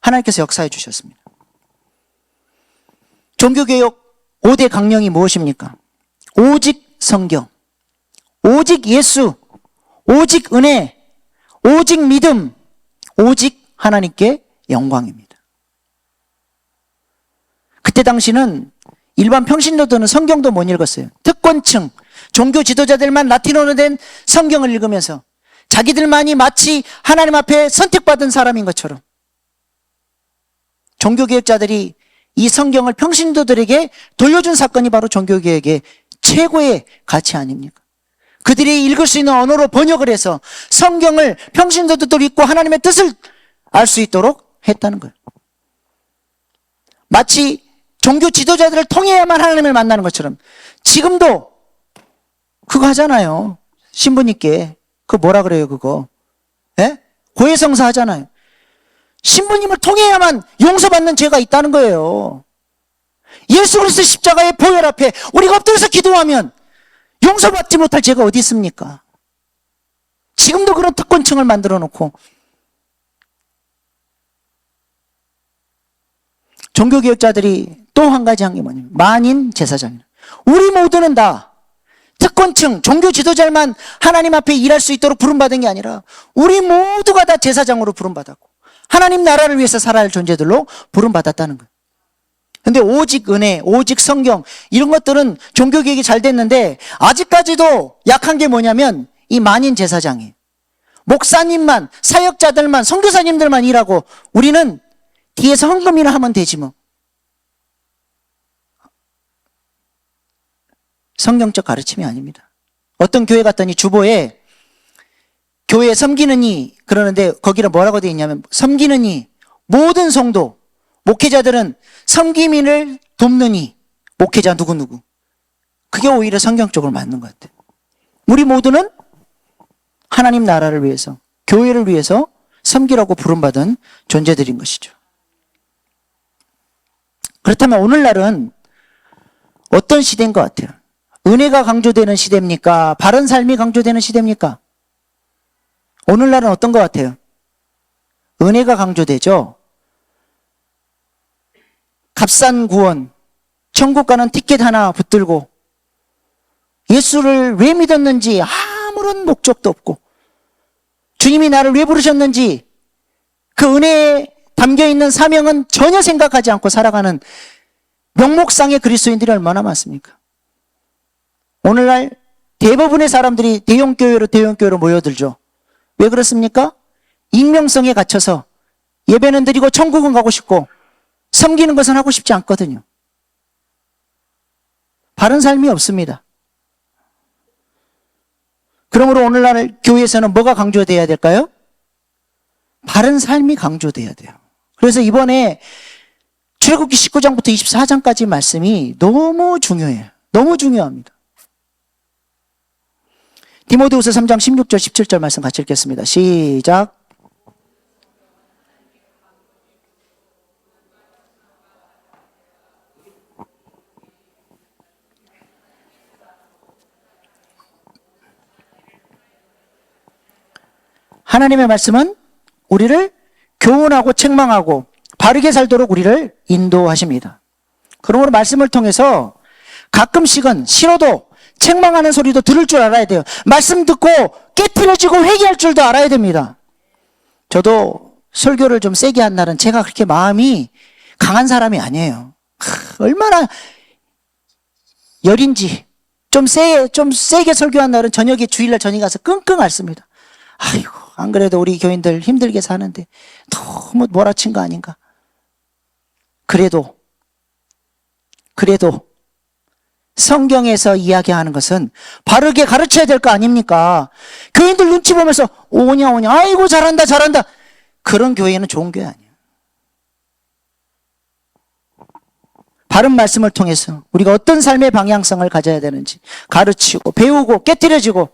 하나님께서 역사해 주셨습니다. 종교개혁 5대 강령이 무엇입니까? 오직 성경, 오직 예수, 오직 은혜, 오직 믿음, 오직 하나님께 영광입니다. 그때 당시는 일반 평신도들은 성경도 못 읽었어요. 특권층, 종교 지도자들만 라틴어로 된 성경을 읽으면서 자기들만이 마치 하나님 앞에 선택받은 사람인 것처럼 종교개혁자들이 이 성경을 평신도들에게 돌려준 사건이 바로 종교개혁의 최고의 가치 아닙니까? 그들이 읽을 수 있는 언어로 번역을 해서 성경을 평신도들도 읽고 하나님의 뜻을 알 수 있도록 했다는 거예요. 마치 종교 지도자들을 통해야만 하나님을 만나는 것처럼 지금도 그거 하잖아요. 신부님께. 그거 뭐라 그래요, 그거? 예? 고해성사 하잖아요. 신부님을 통해야만 용서받는 죄가 있다는 거예요. 예수 그리스도 십자가의 보혈 앞에 우리가 엎드려서 기도하면 용서받지 못할 죄가 어디 있습니까? 지금도 그런 특권층을 만들어 놓고 종교개혁자들이 또 한 가지 한 게 뭐냐면 만인 제사장이에요. 우리 모두는 다 특권층, 종교 지도자만 하나님 앞에 일할 수 있도록 부름받은 게 아니라 우리 모두가 다 제사장으로 부름받았고 하나님 나라를 위해서 살아야 할 존재들로 부름받았다는 거예요. 근데 오직 은혜, 오직 성경 이런 것들은 종교개혁이 잘 됐는데 아직까지도 약한 게 뭐냐면 이 만인 제사장이에요. 목사님만, 사역자들만, 선교사님들만 일하고 우리는 뒤에서 헌금이나 하면 되지 뭐. 성경적 가르침이 아닙니다. 어떤 교회 갔더니 주보에 교회 섬기는 이 그러는데 거기는 뭐라고 되어 있냐면 섬기는 이 모든 성도, 목회자들은 섬기민을 돕는 이 목회자 누구누구. 그게 오히려 성경적으로 맞는 것 같아요. 우리 모두는 하나님 나라를 위해서, 교회를 위해서 섬기라고 부름받은 존재들인 것이죠. 그렇다면 오늘날은 어떤 시대인 것 같아요? 은혜가 강조되는 시대입니까? 바른 삶이 강조되는 시대입니까? 오늘날은 어떤 것 같아요? 은혜가 강조되죠. 값싼 구원, 천국 가는 티켓 하나 붙들고 예수를 왜 믿었는지 아무런 목적도 없고 주님이 나를 왜 부르셨는지 그 은혜에 담겨있는 사명은 전혀 생각하지 않고 살아가는 명목상의 그리스도인들이 얼마나 많습니까? 오늘날 대부분의 사람들이 대형교회로 모여들죠. 왜 그렇습니까? 익명성에 갇혀서 예배는 드리고 천국은 가고 싶고 섬기는 것은 하고 싶지 않거든요. 바른 삶이 없습니다. 그러므로 오늘날 교회에서는 뭐가 강조돼야 될까요? 바른 삶이 강조돼야 돼요. 그래서 이번에 출애굽기 19장부터 24장까지 말씀이 너무 중요해요. 너무 중요합니다. 디모데후서 3장 16절 17절 말씀 같이 읽겠습니다. 시작. 하나님의 말씀은 우리를 교훈하고 책망하고 바르게 살도록 우리를 인도하십니다. 그러므로 말씀을 통해서 가끔씩은 싫어도 책망하는 소리도 들을 줄 알아야 돼요. 말씀 듣고 깨트려지고 회개할 줄도 알아야 됩니다. 저도 설교를 좀 세게 한 날은 제가 그렇게 마음이 강한 사람이 아니에요. 얼마나 열인지 좀 세게 설교한 날은 저녁에 주일날 저녁에 가서 끙끙 앓습니다. 아이고 안 그래도 우리 교인들 힘들게 사는데 너무 몰아친 거 아닌가. 그래도 성경에서 이야기하는 것은 바르게 가르쳐야 될 거 아닙니까? 교인들 눈치 보면서 오냐 아이고 잘한다 그런 교회는 좋은 교회 아니에요. 바른 말씀을 통해서 우리가 어떤 삶의 방향성을 가져야 되는지 가르치고 배우고 깨트려지고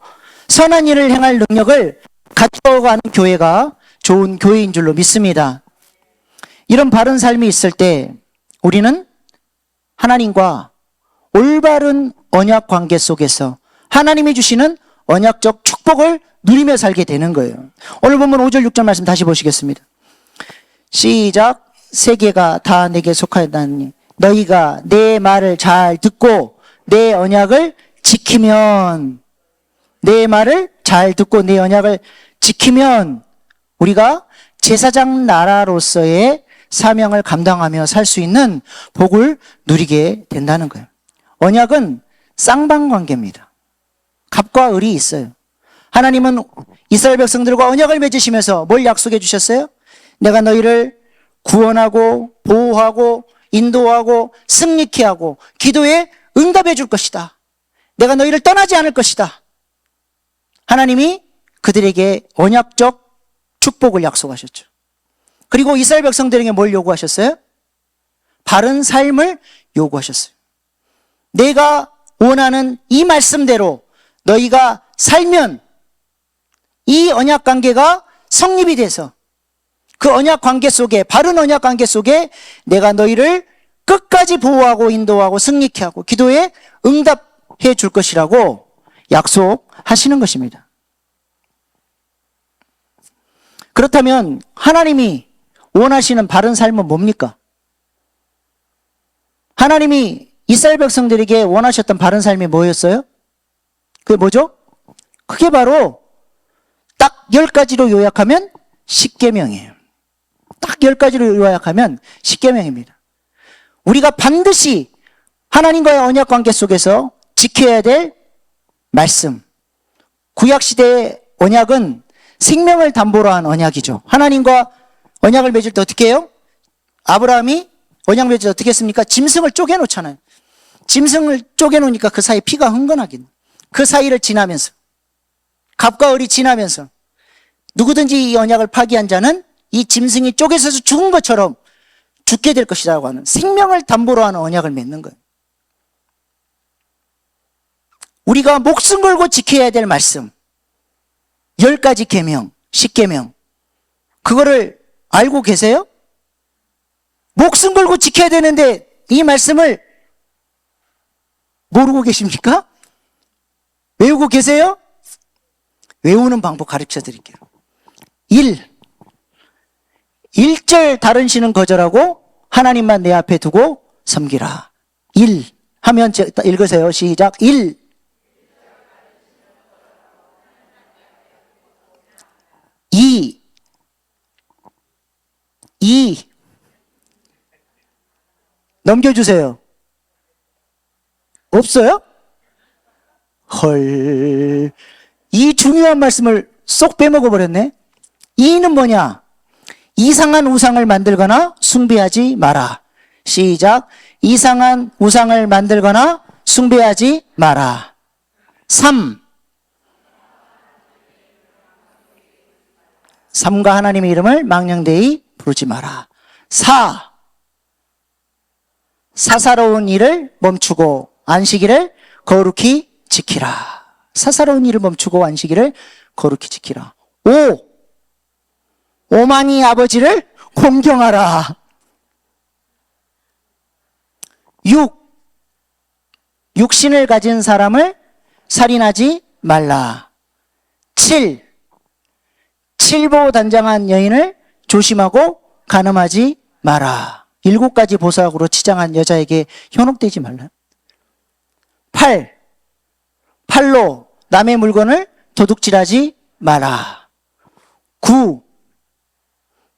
선한 일을 행할 능력을 가져가는 교회가 좋은 교회인 줄로 믿습니다. 이런 바른 삶이 있을 때 우리는 하나님과 올바른 언약 관계 속에서 하나님이 주시는 언약적 축복을 누리며 살게 되는 거예요. 오늘 본문 5절 6절 말씀 다시 보시겠습니다. 시작. 세계가 다 내게 속하였나니 너희가 내 말을 잘 듣고 내 언약을 지키면 우리가 제사장 나라로서의 사명을 감당하며 살 수 있는 복을 누리게 된다는 거예요. 언약은 쌍방관계입니다. 갑과 을이 있어요. 하나님은 이스라엘 백성들과 언약을 맺으시면서 뭘 약속해 주셨어요? 내가 너희를 구원하고 보호하고 인도하고 승리케 하고 기도에 응답해 줄 것이다. 내가 너희를 떠나지 않을 것이다. 하나님이 그들에게 언약적 축복을 약속하셨죠. 그리고 이스라엘 백성들에게 뭘 요구하셨어요? 바른 삶을 요구하셨어요. 내가 원하는 이 말씀대로 너희가 살면 이 언약 관계가 성립이 돼서 그 언약 관계 속에, 바른 언약 관계 속에 내가 너희를 끝까지 보호하고 인도하고 승리케 하고 기도에 응답해 줄 것이라고 약속하시는 것입니다. 그렇다면 하나님이 원하시는 바른 삶은 뭡니까? 하나님이 이스라엘 백성들에게 원하셨던 바른 삶이 뭐였어요? 그게 뭐죠? 그게 바로 딱 10가지로 요약하면 10계명이에요. 딱 10가지로 요약하면 10계명입니다. 우리가 반드시 하나님과의 언약 관계 속에서 지켜야 될 말씀. 구약시대의 언약은 생명을 담보로 한 언약이죠. 하나님과 언약을 맺을 때 어떻게 해요? 아브라함이 언약 맺을 때 어떻게 했습니까? 짐승을 쪼개놓잖아요. 짐승을 쪼개놓으니까 그 사이에 피가 흥건하긴. 그 사이를 지나면서, 갑과 을이 지나면서 누구든지 이 언약을 파기한 자는 이 짐승이 쪼개져서 죽은 것처럼 죽게 될 것이라고 하는 생명을 담보로 하는 언약을 맺는 거예요. 우리가 목숨 걸고 지켜야 될 말씀 10가지 계명, 10계명 그거를 알고 계세요? 목숨 걸고 지켜야 되는데 이 말씀을 모르고 계십니까? 외우고 계세요? 외우는 방법 가르쳐 드릴게요. 1절 다른 신은 거절하고 하나님만 내 앞에 두고 섬기라. 1 하면 읽으세요. 시작. 1 2 넘겨주세요. 없어요? 헐, 이 중요한 말씀을 쏙 빼먹어 버렸네. 2는 뭐냐? 이상한 우상을 만들거나 숭배하지 마라. 시작. 이상한 우상을 만들거나 숭배하지 마라. 3과 하나님의 이름을 망령되이 부르지 마라. 4 사사로운 일을 멈추고 안식일을 거룩히 지키라. 사사로운 일을 멈추고 안식일을 거룩히 지키라. 5 오만이 아버지를 공경하라. 6 육신을 가진 사람을 살인하지 말라. 7 칠보단장한 여인을 조심하고 간음하지 마라. 7가지 보석으로 치장한 여자에게 현혹되지 말라. 8 팔로 남의 물건을 도둑질하지 마라. 9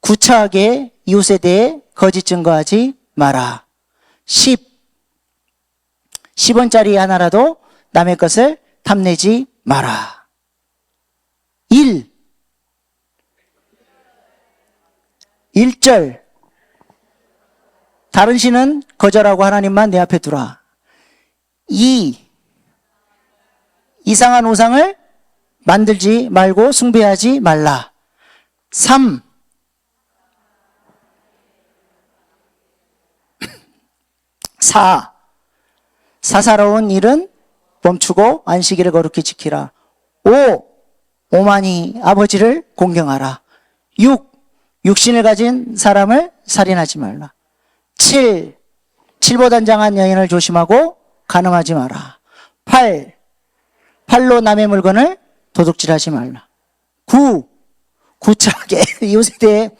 구차하게 이웃에 대해 거짓 증거하지 마라. 10원짜리 하나라도 남의 것을 탐내지 마라. 1절 다른 신은 거절하고 하나님만 내 앞에 두라. 2 이상한 우상을 만들지 말고 숭배하지 말라. 3 4 사사로운 일은 멈추고 안식일을 거룩히 지키라. 5 오만이 아버지를 공경하라. 6 육신을 가진 사람을 살인하지 말라. 7 칠보단장한 여인을 조심하고 간음하지 마라. 8 팔로 남의 물건을 도둑질하지 말라. 9 구차하게 이웃에 대해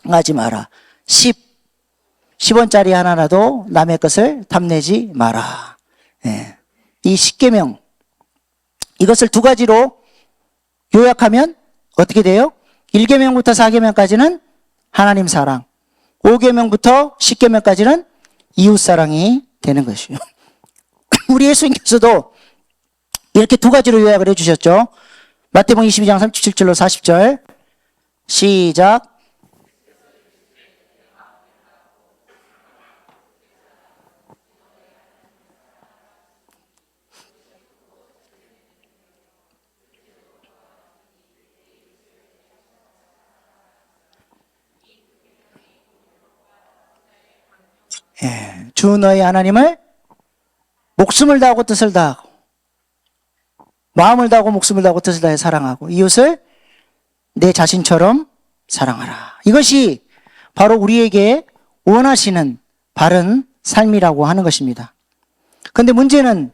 하지 마라. 10원짜리 하나라도 남의 것을 탐내지 마라. 네. 이 10계명 이것을 2가지로 요약하면 어떻게 돼요? 1계명부터 4계명까지는 하나님 사랑, 5계명부터 10계명까지는 이웃 사랑이 되는 것이요. 우리 예수님께서도 이렇게 2가지로 요약을 해주셨죠. 마태복음 22장 37절로 40절 시작. 주 너희 하나님을 목숨을 다하고 뜻을 다하고 마음을 다하고 목숨을 다하고 뜻을 다해 사랑하고 이웃을 내 자신처럼 사랑하라. 이것이 바로 우리에게 원하시는 바른 삶이라고 하는 것입니다. 그런데 문제는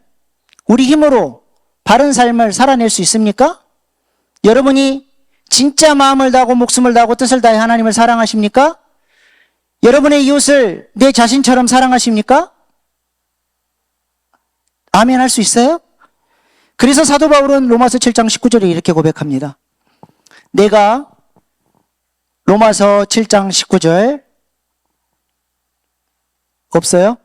우리 힘으로 바른 삶을 살아낼 수 있습니까? 여러분이 진짜 마음을 다하고 목숨을 다하고 뜻을 다해 하나님을 사랑하십니까? 여러분의 이웃을 내 자신처럼 사랑하십니까? 아멘 할 수 있어요? 그래서 사도 바울은 로마서 7장 19절에 이렇게 고백합니다. 내가 로마서 7장 19절 없어요?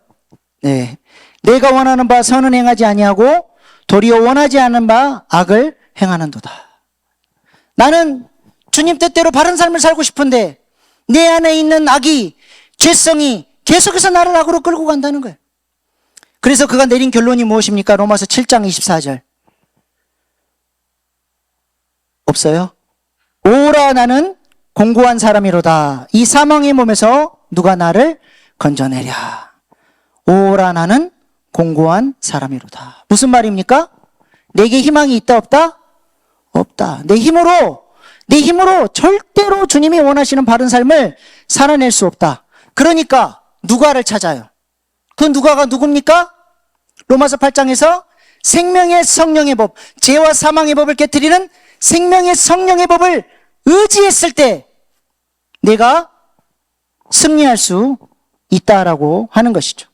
네. 내가 원하는 바 선은 행하지 아니하고 도리어 원하지 않은 바 악을 행하는도다. 나는 주님 뜻대로 바른 삶을 살고 싶은데 내 안에 있는 악이, 죄성이 계속해서 나를 악으로 끌고 간다는 거예요. 그래서 그가 내린 결론이 무엇입니까? 로마서 7장 24절. 없어요? 오라 나는 공고한 사람이로다. 이 사망의 몸에서 누가 나를 건져내랴. 오라 나는 공고한 사람이로다. 무슨 말입니까? 내게 희망이 있다 없다? 없다. 내 힘으로 절대로 주님이 원하시는 바른 삶을 살아낼 수 없다. 그러니까 누가를 찾아요. 그 누가가 누굽니까? 로마서 8장에서 생명의 성령의 법, 죄와 사망의 법을 깨트리는 생명의 성령의 법을 의지했을 때 내가 승리할 수 있다라고 하는 것이죠.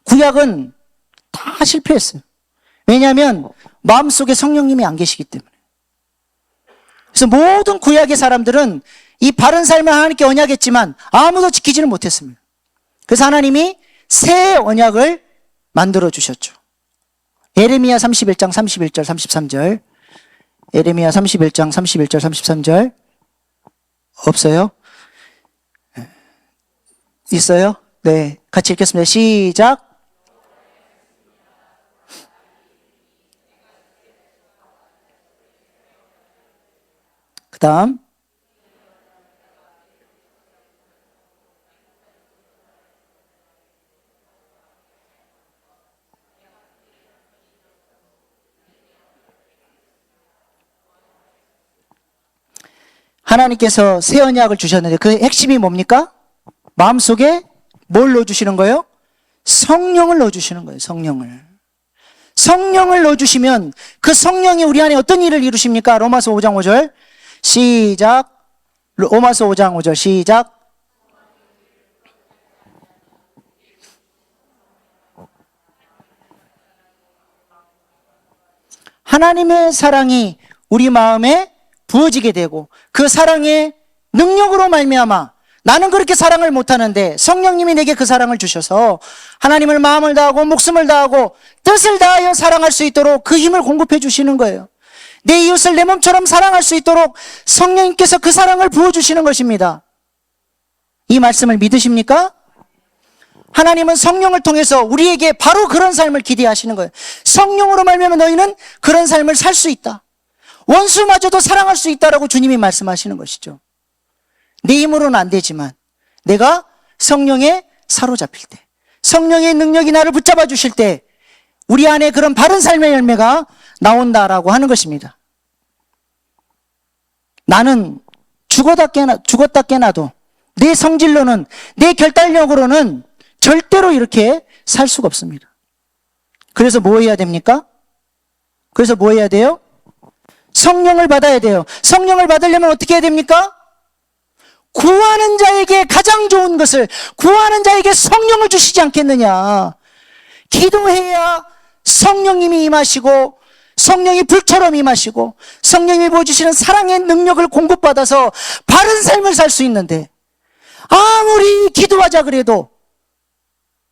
구약은 다 실패했어요. 왜냐하면 마음속에 성령님이 안 계시기 때문에. 그래서 모든 구약의 사람들은 이 바른 삶을 하나님께 언약했지만 아무도 지키지는 못했습니다. 그래서 하나님이 새 언약을 만들어 주셨죠. 예레미야 31장 31절 33절. 예레미야 31장 31절 33절. 없어요? 있어요? 네, 같이 읽겠습니다. 시작. 그 다음 하나님께서 새 언약을 주셨는데 그 핵심이 뭡니까? 마음속에 뭘 넣어주시는 거예요? 성령을 넣어주시는 거예요. 성령을 넣어주시면 그 성령이 우리 안에 어떤 일을 이루십니까? 로마서 5장 5절 시작. 로마서 5장 5절 시작. 하나님의 사랑이 우리 마음에 부어지게 되고 그 사랑의 능력으로 말미암아 나는 그렇게 사랑을 못하는데 성령님이 내게 그 사랑을 주셔서 하나님을 마음을 다하고 목숨을 다하고 뜻을 다하여 사랑할 수 있도록 그 힘을 공급해 주시는 거예요. 내 이웃을 내 몸처럼 사랑할 수 있도록 성령님께서 그 사랑을 부어주시는 것입니다. 이 말씀을 믿으십니까? 하나님은 성령을 통해서 우리에게 바로 그런 삶을 기대하시는 거예요. 성령으로 말미암아 너희는 그런 삶을 살 수 있다. 원수마저도 사랑할 수 있다라고 주님이 말씀하시는 것이죠. 내 힘으로는 안 되지만 내가 성령에 사로잡힐 때, 성령의 능력이 나를 붙잡아 주실 때 우리 안에 그런 바른 삶의 열매가 나온다라고 하는 것입니다. 나는 죽었다 깨나도 내 성질로는, 내 결단력으로는 절대로 이렇게 살 수가 없습니다. 그래서 뭐 해야 됩니까? 그래서 뭐 해야 돼요? 성령을 받아야 돼요. 성령을 받으려면 어떻게 해야 됩니까? 구하는 자에게 가장 좋은 것을, 구하는 자에게 성령을 주시지 않겠느냐. 기도해야 성령님이 임하시고 성령이 불처럼 임하시고 성령님이 보여주시는 사랑의 능력을 공급받아서 바른 삶을 살 수 있는데 아무리 기도하자 그래도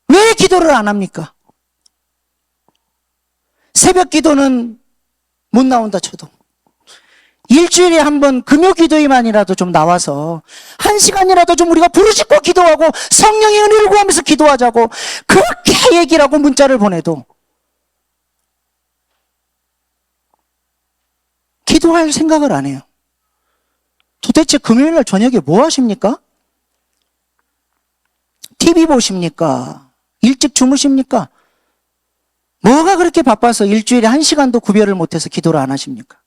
왜 기도를 안 합니까? 새벽 기도는 못 나온다 쳐도 일주일에 한 번 금요 기도회만이라도 좀 나와서 1시간이라도 좀 우리가 부르짖고 기도하고 성령의 은혜를 구하면서 기도하자고 그렇게 얘기를 하고 문자를 보내도 기도할 생각을 안 해요. 도대체 금요일 날 저녁에 뭐 하십니까? TV 보십니까? 일찍 주무십니까? 뭐가 그렇게 바빠서 일주일에 1시간도 구별을 못해서 기도를 안 하십니까?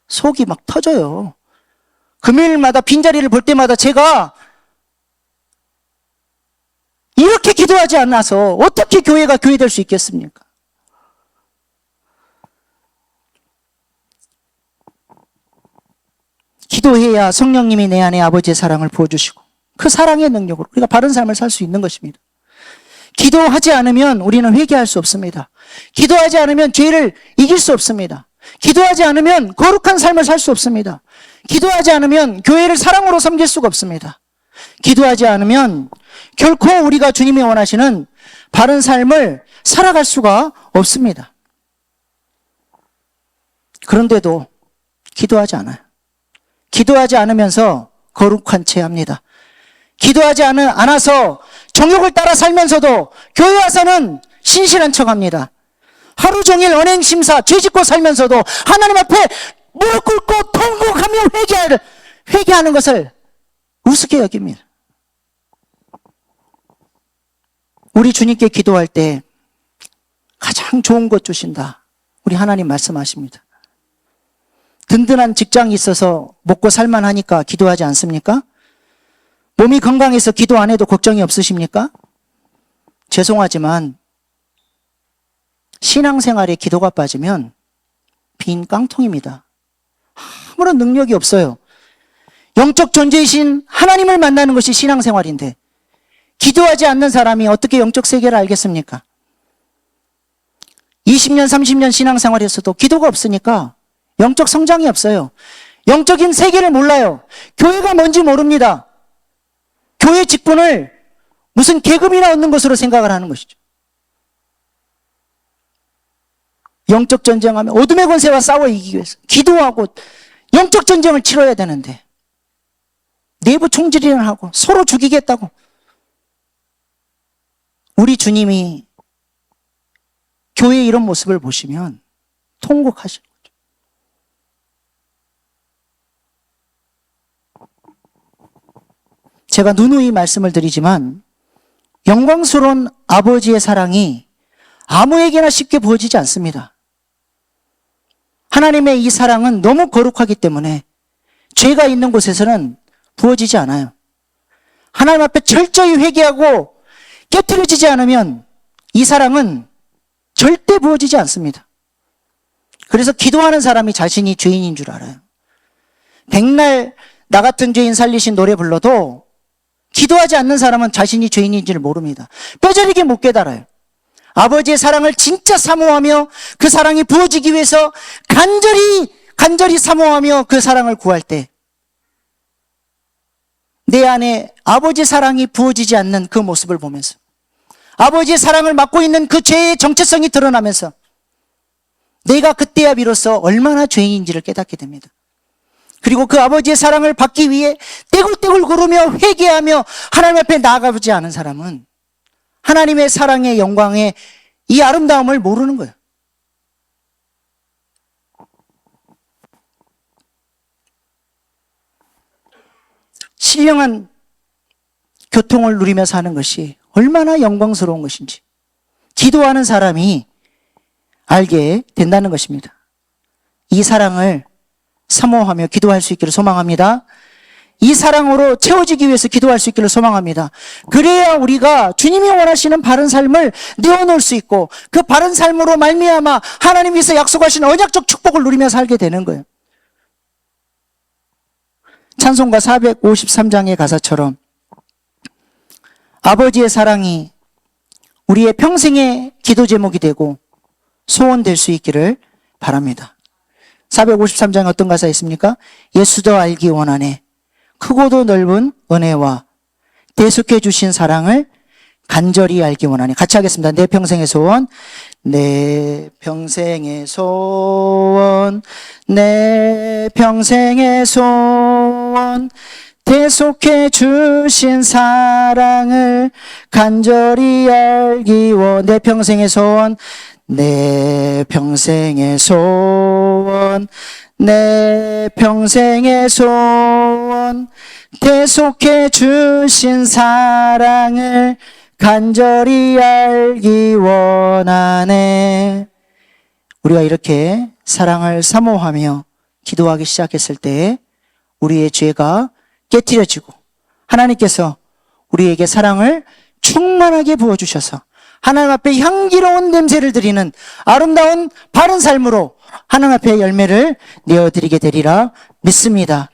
속이 막 터져요. 금요일마다 빈자리를 볼 때마다 제가 이렇게 기도하지 않아서 어떻게 교회가 교회될 수 있겠습니까? 기도해야 성령님이 내 안에 아버지의 사랑을 부어주시고 그 사랑의 능력으로 우리가 바른 삶을 살 수 있는 것입니다. 기도하지 않으면 우리는 회개할 수 없습니다. 기도하지 않으면 죄를 이길 수 없습니다. 기도하지 않으면 거룩한 삶을 살 수 없습니다. 기도하지 않으면 교회를 사랑으로 섬길 수가 없습니다. 기도하지 않으면 결코 우리가 주님이 원하시는 바른 삶을 살아갈 수가 없습니다. 그런데도 기도하지 않아요. 기도하지 않으면서 거룩한 채 합니다. 기도하지 않아서 정욕을 따라 살면서도 교회 와서는 신실한 척합니다. 하루 종일 언행심사, 죄짓고 살면서도 하나님 앞에 무릎 꿇고 통곡하며 회개하는 것을 우습게 여깁니다. 우리 주님께 기도할 때 가장 좋은 것 주신다. 우리 하나님 말씀하십니다. 든든한 직장이 있어서 먹고 살만하니까 기도하지 않습니까? 몸이 건강해서 기도 안 해도 걱정이 없으십니까? 죄송하지만 신앙생활에 기도가 빠지면 빈 깡통입니다. 아무런 능력이 없어요. 영적 존재이신 하나님을 만나는 것이 신앙생활인데 기도하지 않는 사람이 어떻게 영적 세계를 알겠습니까? 20년, 30년 신앙생활에서도 기도가 없으니까 영적 성장이 없어요. 영적인 세계를 몰라요. 교회가 뭔지 모릅니다. 교회 직분을 무슨 계급이나 얻는 것으로 생각을 하는 것이죠. 영적 전쟁하면 어둠의 권세와 싸워 이기기 위해서 기도하고 영적 전쟁을 치러야 되는데 내부 총질이나 하고 서로 죽이겠다고. 우리 주님이 교회의 이런 모습을 보시면 통곡하시는 거죠. 제가 누누이 말씀을 드리지만 영광스러운 아버지의 사랑이 아무에게나 쉽게 부어지지 않습니다. 하나님의 이 사랑은 너무 거룩하기 때문에 죄가 있는 곳에서는 부어지지 않아요. 하나님 앞에 철저히 회개하고 깨트려지지 않으면 이 사랑은 절대 부어지지 않습니다. 그래서 기도하는 사람이 자신이 죄인인 줄 알아요. 백날 나 같은 죄인 살리신 노래 불러도 기도하지 않는 사람은 자신이 죄인인지를 모릅니다. 뼈저리게 못 깨달아요. 아버지의 사랑을 진짜 사모하며 그 사랑이 부어지기 위해서 간절히 사모하며 그 사랑을 구할 때 내 안에 아버지의 사랑이 부어지지 않는 그 모습을 보면서 아버지의 사랑을 맡고 있는 그 죄의 정체성이 드러나면서 내가 그때야 비로소 얼마나 죄인인지를 깨닫게 됩니다. 그리고 그 아버지의 사랑을 받기 위해 떼굴떼굴 구르며 회개하며 하나님 앞에 나아가지 않은 사람은 하나님의 사랑의 영광의 이 아름다움을 모르는 거예요. 신령한 교통을 누리며 사는 것이 얼마나 영광스러운 것인지 기도하는 사람이 알게 된다는 것입니다. 이 사랑을 사모하며 기도할 수 있기를 소망합니다. 이 사랑으로 채워지기 위해서 기도할 수 있기를 소망합니다. 그래야 우리가 주님이 원하시는 바른 삶을 내어놓을 수 있고 그 바른 삶으로 말미암아 하나님께서 약속하신 언약적 축복을 누리며 살게 되는 거예요. 찬송가 453장의 가사처럼 아버지의 사랑이 우리의 평생의 기도 제목이 되고 소원될 수 있기를 바랍니다. 453장에 어떤 가사 있습니까? 예수도 알기 원하네. 크고도 넓은 은혜와 대속해 주신 사랑을 간절히 알기 원하네. 같이 하겠습니다. 내 평생의 소원, 내 평생의 소원, 내 평생의 소원, 대속해 주신 사랑을 간절히 알기 원. 내 평생의 소원, 내 평생의 소원, 내 평생의 소원, 대속해 주신 사랑을 간절히 알기 원하네. 우리가 이렇게 사랑을 사모하며 기도하기 시작했을 때 우리의 죄가 깨트려지고 하나님께서 우리에게 사랑을 충만하게 부어주셔서 하나님 앞에 향기로운 냄새를 드리는 아름다운 바른 삶으로 하나님 앞에 열매를 내어드리게 되리라 믿습니다.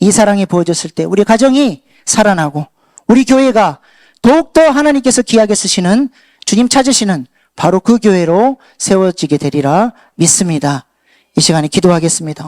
이 사랑이 부어졌을 때 우리 가정이 살아나고 우리 교회가 더욱더 하나님께서 귀하게 쓰시는 주님 찾으시는 바로 그 교회로 세워지게 되리라 믿습니다. 이 시간에 기도하겠습니다.